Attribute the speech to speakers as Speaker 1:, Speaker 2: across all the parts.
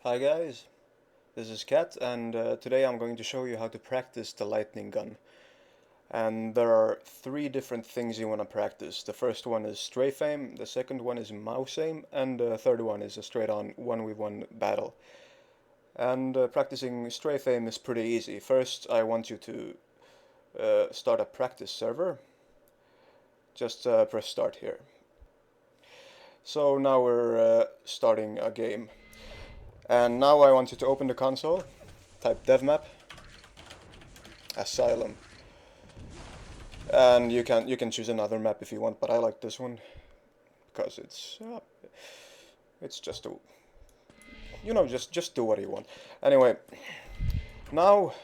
Speaker 1: Hi guys, this is Kat and today I'm going to show you how to practice the lightning gun. And there are three different things you want to practice. The first one is strafe-aim, the second one is mouse-aim, and the third one is a straight-on 1v1 battle. And practicing strafe-aim is pretty easy. First I want you to start a practice server. Just press start here. So now we're starting a game. And now I want you to open the console, type devmap, asylum, and you can choose another map if you want, but I like this one because it's just a, just do what you want. Anyway, now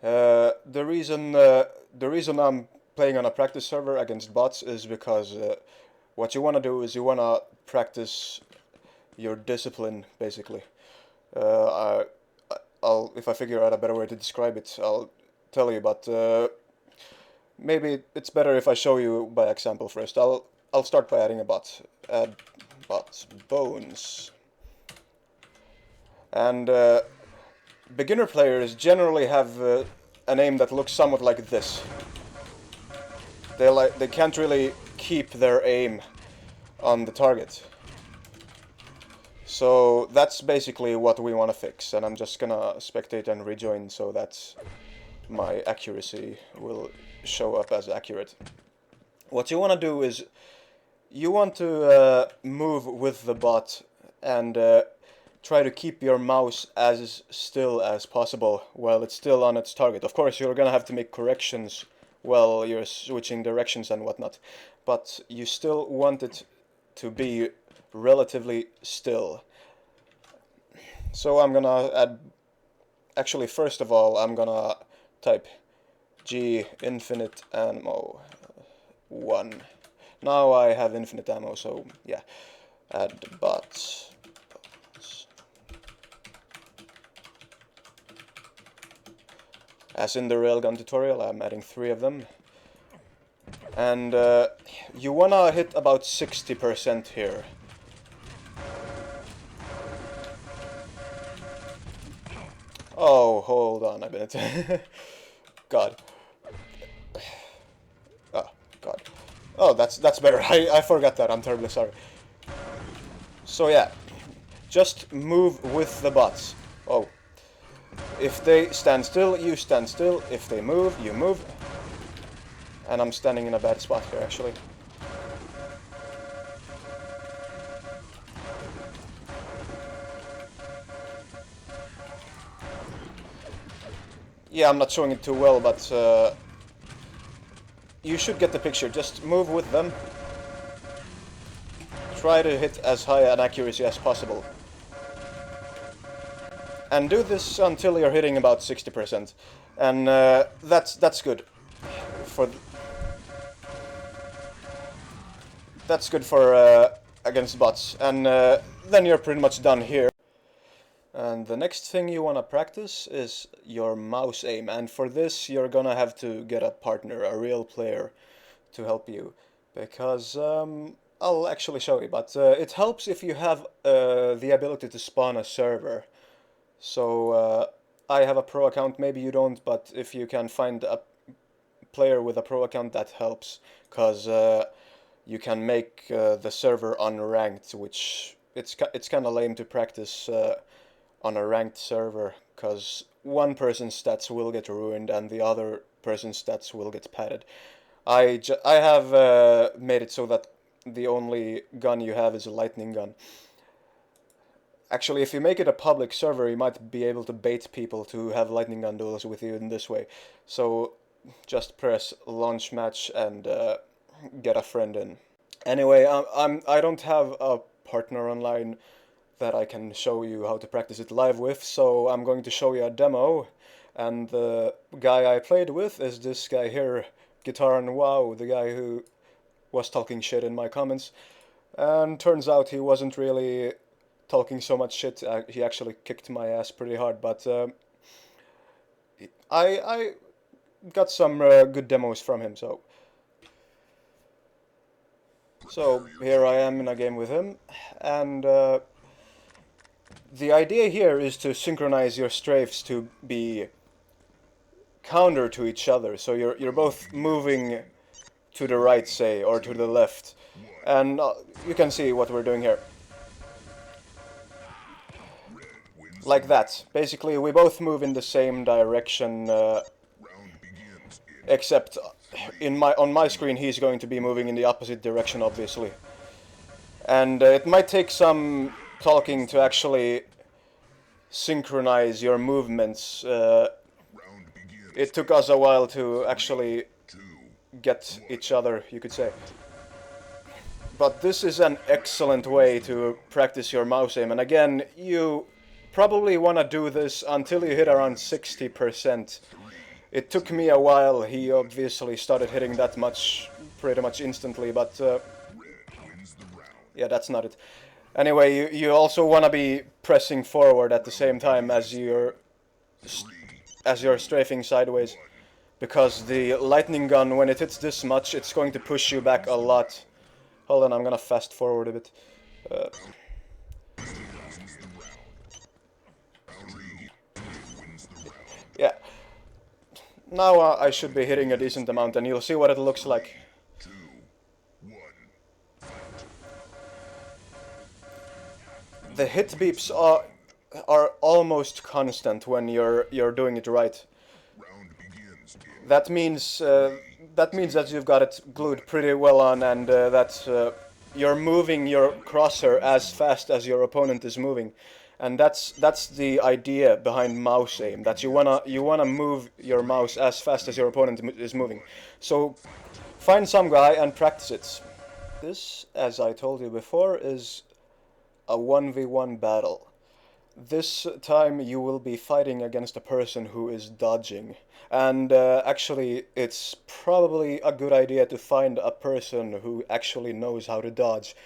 Speaker 1: the reason I'm playing on a practice server against bots is because what you want to do is you want to practice your discipline, basically. Uh, I'll if I figure out a better way to describe it, I'll tell you. But maybe it's better if I show you by example first. I'll start by adding a bot. Add bot bones. And beginner players generally have a name that looks somewhat like this. They can't really keep their aim on the target. So that's basically what we want to fix, and I'm just gonna spectate and rejoin so that my accuracy will show up as accurate. What you want to do is you want to move with the bot and try to keep your mouse as still as possible while it's still on its target. Of course, you're gonna have to make corrections while you're switching directions and whatnot, but you still want it to be relatively still. So I'm gonna add, actually first of all I'm gonna type G infinite ammo 1. Now I have infinite ammo, so yeah, add bots. As in the railgun tutorial, I'm adding 3 of them. And you wanna hit about 60% here. Oh, hold on a minute. God. Oh, God. Oh, that's better. I forgot that. I'm terribly sorry. So yeah, just move with the bots. Oh. If they stand still, you stand still. If they move, you move. And I'm standing in a bad spot here, actually. Yeah, I'm not showing it too well, but you should get the picture. Just move with them. Try to hit as high an accuracy as possible. And do this until you're hitting about 60%. And that's good. That's good for against bots. And then you're pretty much done here. And the next thing you want to practice is your mouse aim, and for this you're gonna have to get a partner, a real player, to help you, because I'll actually show you, but it helps if you have the ability to spawn a server. So I have a pro account, maybe you don't, but if you can find a player with a pro account, that helps, because you can make the server unranked, which it's kind of lame to practice on a ranked server, because one person's stats will get ruined and the other person's stats will get padded. I have made it so that the only gun you have is a lightning gun. Actually, if you make it a public server, you might be able to bait people to have lightning gun duels with you in this way. So just press launch match and get a friend in. Anyway, I don't have a partner online that I can show you how to practice it live with, so I'm going to show you a demo, and the guy I played with is this guy here, Guitar and Wow, the guy who was talking shit in my comments, and turns out he wasn't really talking so much shit. He actually kicked my ass pretty hard, but I got some good demos from him, so here I am in a game with him, and The idea here is to synchronize your strafes to be counter to each other, so you're both moving to the right, say, or to the left, and you can see what we're doing here. Like that. Basically, we both move in the same direction, except on my screen he's going to be moving in the opposite direction, obviously. And it might take some talking to actually synchronize your movements. It took us a while to actually get each other, you could say. But this is an excellent way to practice your mouse aim, and again, you probably want to do this until you hit around 60%. It took me a while. He obviously started hitting that much pretty much instantly, but yeah, that's not it. Anyway, you also want to be pressing forward at the same time as you're strafing sideways, because the lightning gun, when it hits this much, it's going to push you back a lot. Hold on, I'm gonna fast forward a bit. Yeah. Now I should be hitting a decent amount, and you'll see what it looks like. The hit beeps are almost constant when you're doing it right. That means that you've got it glued pretty well on, and that you're moving your crosshair as fast as your opponent is moving, and that's the idea behind mouse aim. That you wanna move your mouse as fast as your opponent is moving. So find some guy and practice it. This, as I told you before, is a 1v1 battle. This time you will be fighting against a person who is dodging. And actually, it's probably a good idea to find a person who actually knows how to dodge.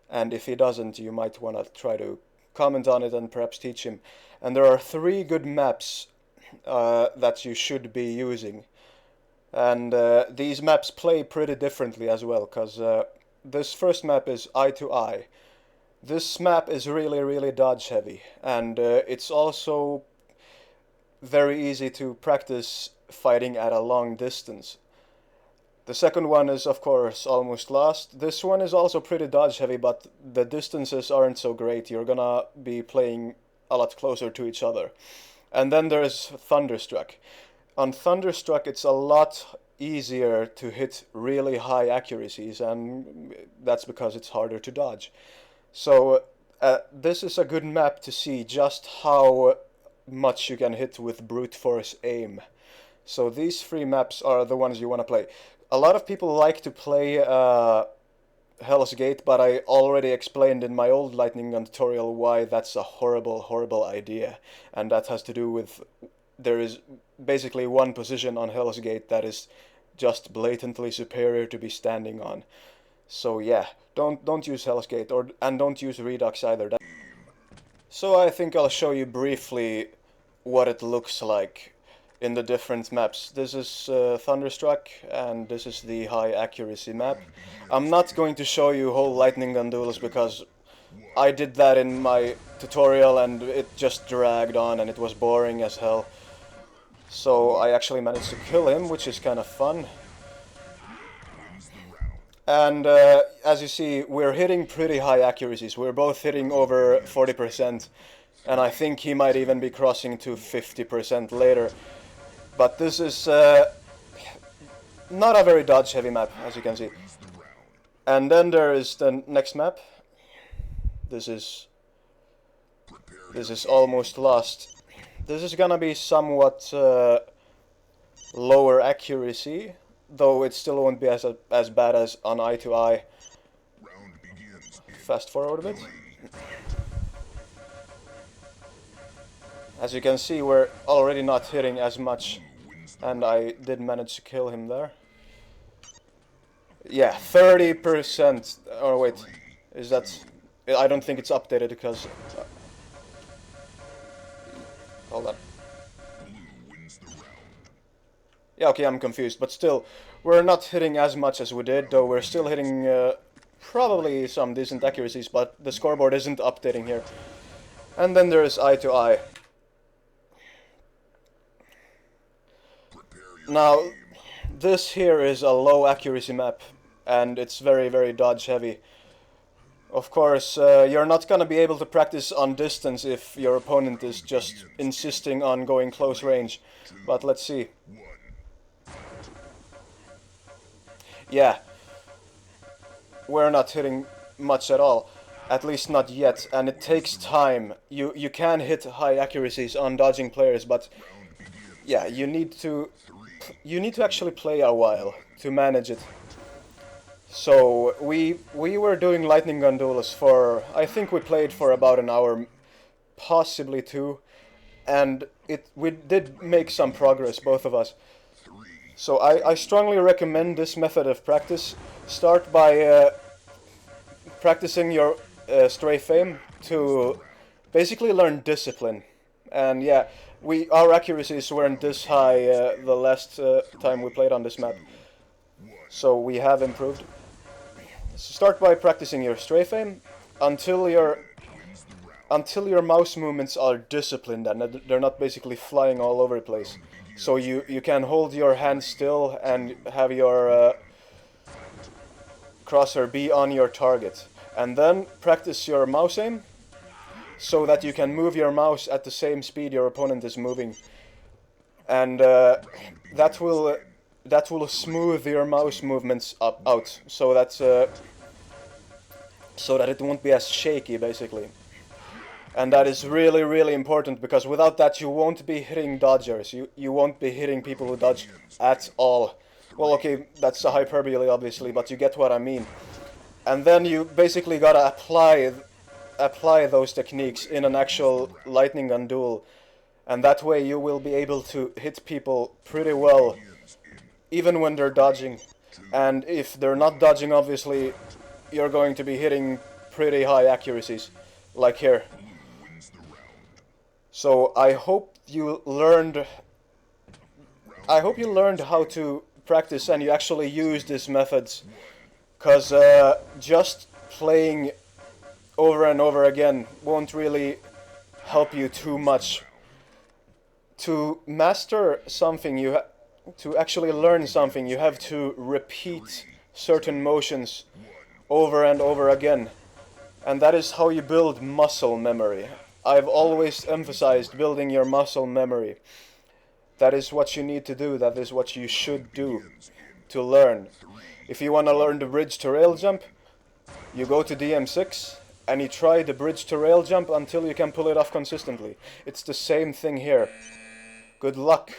Speaker 1: And if he doesn't, you might want to try to comment on it and perhaps teach him. And there are 3 good maps that you should be using. And these maps play pretty differently as well, because this first map is eye to eye. This map is really dodge heavy, and it's also very easy to practice fighting at a long distance. The second one is, of course, almost lost. This one is also pretty dodge heavy, but the distances aren't so great. You're gonna be playing a lot closer to each other. And then there's Thunderstruck. On Thunderstruck, it's a lot easier to hit really high accuracies, and that's because it's harder to dodge. So this is a good map to see just how much you can hit with brute force aim. So these 3 maps are the ones you want to play. A lot of people like to play Hell's Gate, but I already explained in my old lightning gun tutorial why that's a horrible idea. And that has to do with there is basically one position on Hell's Gate that is just blatantly superior to be standing on. So yeah, don't use Hell's Gate, and don't use Redux either. So I think I'll show you briefly what it looks like in the different maps. This is Thunderstruck, and this is the high accuracy map. I'm not going to show you whole lightning gun duels because I did that in my tutorial and it just dragged on and it was boring as hell. So I actually managed to kill him, which is kind of fun. And as you see, we're hitting pretty high accuracies. We're both hitting over 40%, and I think he might even be crossing to 50% later. But this is not a very dodge-heavy map, as you can see. And then there is the next map. This is almost lost. This is gonna be somewhat lower accuracy, though it still won't be as bad as on eye to eye. Fast forward a bit. As you can see, we're already not hitting as much, and I did manage to kill him there. Yeah, 30%. Oh wait, is that? I don't think it's updated because. Hold on. Yeah, okay, I'm confused, but still, we're not hitting as much as we did, though we're still hitting probably some decent accuracies, but the scoreboard isn't updating here. And then there is eye to eye. Now, this here is a low accuracy map, and it's very, very dodge heavy. Of course, you're not gonna be able to practice on distance if your opponent is just insisting on going close range. But let's see. Yeah. We're not hitting much at all. At least not yet, and it takes time. You can hit high accuracies on dodging players, but yeah, you need to actually play a while to manage it. So we were doing lightning gun duels for, I think we played for about an hour, possibly two, and we did make some progress, both of us. So I strongly recommend this method of practice. Start by practicing your strafe-aim to basically learn discipline. And yeah, our accuracies weren't this high the last time we played on this map. So we have improved. So start by practicing your strafe-aim until your mouse movements are disciplined and they're not basically flying all over the place. So you can hold your hand still and have your crosshair be on your target. And then practice your mouse aim so that you can move your mouse at the same speed your opponent is moving. And that will smooth your mouse movements out so that it won't be as shaky, basically. And that is really, really important, because without that you won't be hitting dodgers. You won't be hitting people who dodge at all. Well, okay, that's a hyperbole, obviously, but you get what I mean. And then you basically gotta apply those techniques in an actual lightning gun duel. And that way you will be able to hit people pretty well, even when they're dodging. And if they're not dodging, obviously, you're going to be hitting pretty high accuracies, like here. So I hope you learned how to practice and you actually use these methods, because just playing over and over again won't really help you too much. To master something, to actually learn something, you have to repeat certain motions over and over again. And that is how you build muscle memory. I've always emphasized building your muscle memory. That is what you need to do, that is what you should do to learn. If you want to learn the bridge to rail jump, you go to DM6 and you try the bridge to rail jump until you can pull it off consistently. It's the same thing here. Good luck.